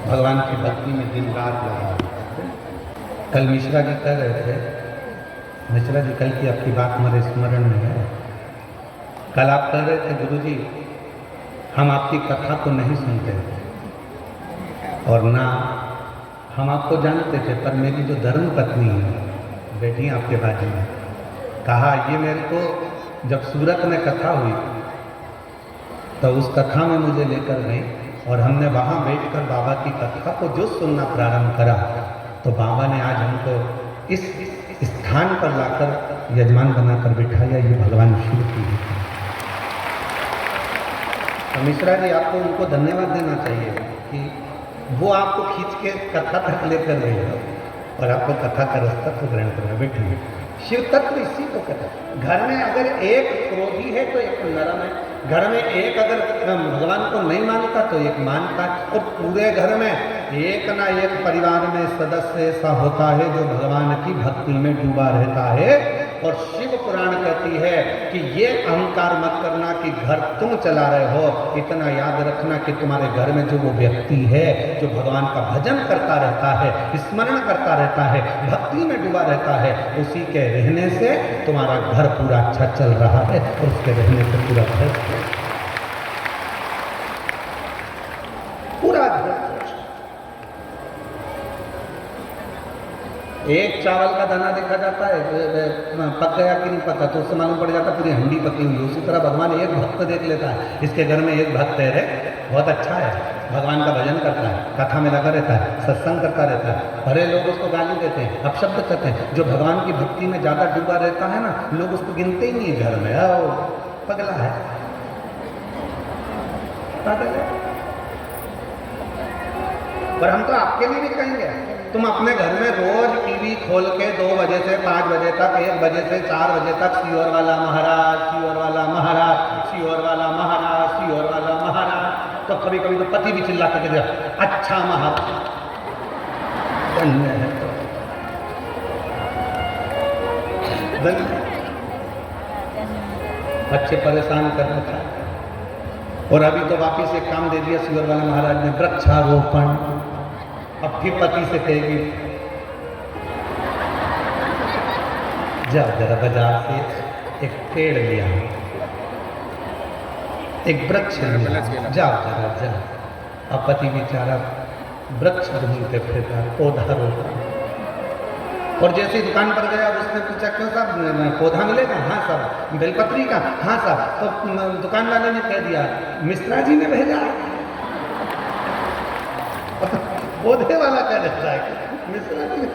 भगवान की भक्ति में दिन रात लगा रहते थे। कल मिश्रा जी कह रहे थे, मिश्रा जी कल की आपकी बात हमारे स्मरण में है। कल आप कह रहे थे गुरुजी हम आपकी कथा को नहीं सुनते थे और ना हम आपको जानते थे, पर मेरी जो धर्म पत्नी है बेटी आपके बाजू में कहा, ये मेरे को जब सूरत में कथा हुई तो उस कथा में मुझे लेकर गई और हमने वहाँ बैठकर बाबा की कथा को जो सुनना प्रारंभ करा तो बाबा ने आज हमको इस स्थान पर लाकर यजमान बनाकर बिठाया। ये भगवान शिव की है। तो मिश्रा जी आपको उनको धन्यवाद देना चाहिए कि वो आपको खींच के कथा तक लेकर गए और आपको कथा का रास्ता तो ग्रहण करना। बैठिए, शिव तत्व इसी को कहते हैं। घर में अगर एक क्रोधी है तो एक नरम है, घर में एक अगर भगवान को नहीं मानता तो एक मानता है, और पूरे घर में एक ना एक परिवार में सदस्य ऐसा होता है जो भगवान की भक्ति में डूबा रहता है। और शिव पुराण कहती है कि ये अहंकार मत करना कि घर तुम चला रहे हो, इतना याद रखना कि तुम्हारे घर में जो वो व्यक्ति है जो भगवान का भजन करता रहता है, स्मरण करता रहता है, भक्ति में डूबा रहता है, उसी के रहने से तुम्हारा घर पूरा अच्छा चल रहा है और उसके रहने से पूरा घर एक चावल का दाना देखा जाता है पक गया कि नहीं पका तो उससे मालूम पड़ जाता है पूरी हंडी पकी हुई। उसी तरह भगवान एक भक्त देख लेता है, इसके घर में एक भक्त है रे, बहुत अच्छा है, भगवान का भजन करता है, कथा में लगा रहता है, सत्संग करता रहता है। भले लोग उसको गाली देते हैं, अपशब्द कहते हैं, जो भगवान की भक्ति में ज़्यादा डूबा रहता है ना, लोग उसको गिनते ही नहीं है घर में, पगला है, पागल है। पर हम तो आपके लिए भी कहेंगे, तुम अपने घर में रोज टीवी खोल के 2 बजे से 5 बजे तक, 1 बजे से 4 बजे तक सियोर वाला महाराज, सियोर वाला महाराज, सियोर वाला महाराज, सियोर वाला महाराज, तो कभी कभी तो पति भी चिल्ला के दिया अच्छा महाराज धन्य है, तो बच्चे परेशान कर रखा। और अभी तो वापिस एक काम दे दिया सियोर वाला महाराज ने, वृक्षारोपण। अब फिर पति से कहेगी जाओ जरा बाजार से एक पेड़ लिया, एक वृक्ष लिया, जाओ जरा जाओ। अब पति बेचारा वृक्ष ढूंढते फिरता, पौधा रोका। और जैसे दुकान पर गया उसने पूछा क्यों साहब पौधा मिलेगा? हाँ साहब। बेलपत्री का? हाँ साहब। तो दुकान वाले ने कह दिया मिश्रा जी ने भेजा। पौधे वाला कह देता है मिश्रा जी।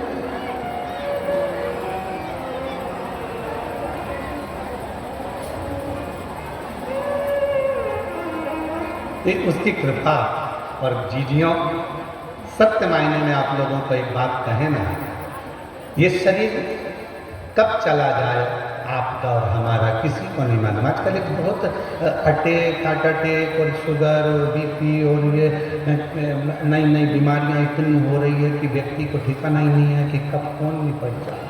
एक उसकी कृपा और जीजियों, सत्य मायने में आप लोगों को एक बात कहें ना, ये शरीर कब चला जाए आपका और हमारा किसी को नहीं मालूम। आजकल एक बहुत अटैक, हार्ट अटैक और शुगर, बीपी और ये नई नई बीमारियां इतनी हो रही है कि व्यक्ति को ठिकाना ही नहीं है कि कब कौन निपट जाए।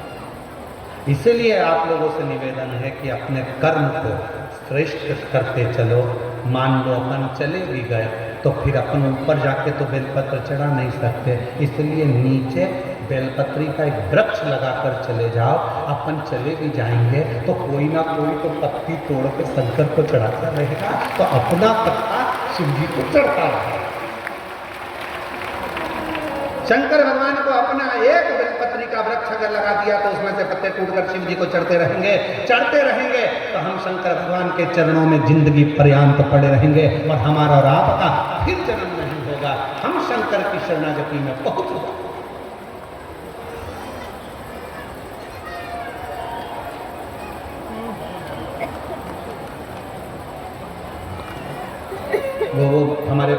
इसीलिए आप लोगों से निवेदन है कि अपने कर्म को श्रेष्ठ करते चलो। मान लो अपन चले भी गए तो फिर अपन ऊपर जाके तो बेलपत्र चढ़ा नहीं सकते, इसलिए नीचे बेलपत्री का एक वृक्ष लगाकर चले जाओ। अपन चले भी जाएंगे तो कोई ना कोई तो पत्ती तोड़ के शंकर को चढ़ाता रहेगा, तो अपना पत्ता शिव जी को चढ़ता रहेगा। शंकर भगवान को अपना एक बेलपत्री का वृक्ष अगर लगा दिया तो उसमें से पत्ते टूटकर शिव जी को चढ़ते रहेंगे तो हम शंकर भगवान के चरणों में जिंदगी पर्यंत पड़े रहेंगे और हमारा और आपका फिर जन्म नहीं होगा। हम शंकर की शरणागति में पहुंच जाएंगे। वो हमारे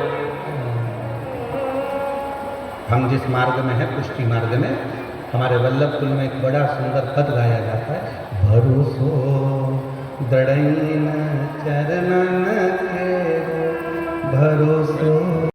हम जिस मार्ग में है, पुष्टि मार्ग में, हमारे वल्लभ कुल में एक बड़ा सुंदर पद गाया जाता है, भरोसो दृढ़ चरणन के भरोसो।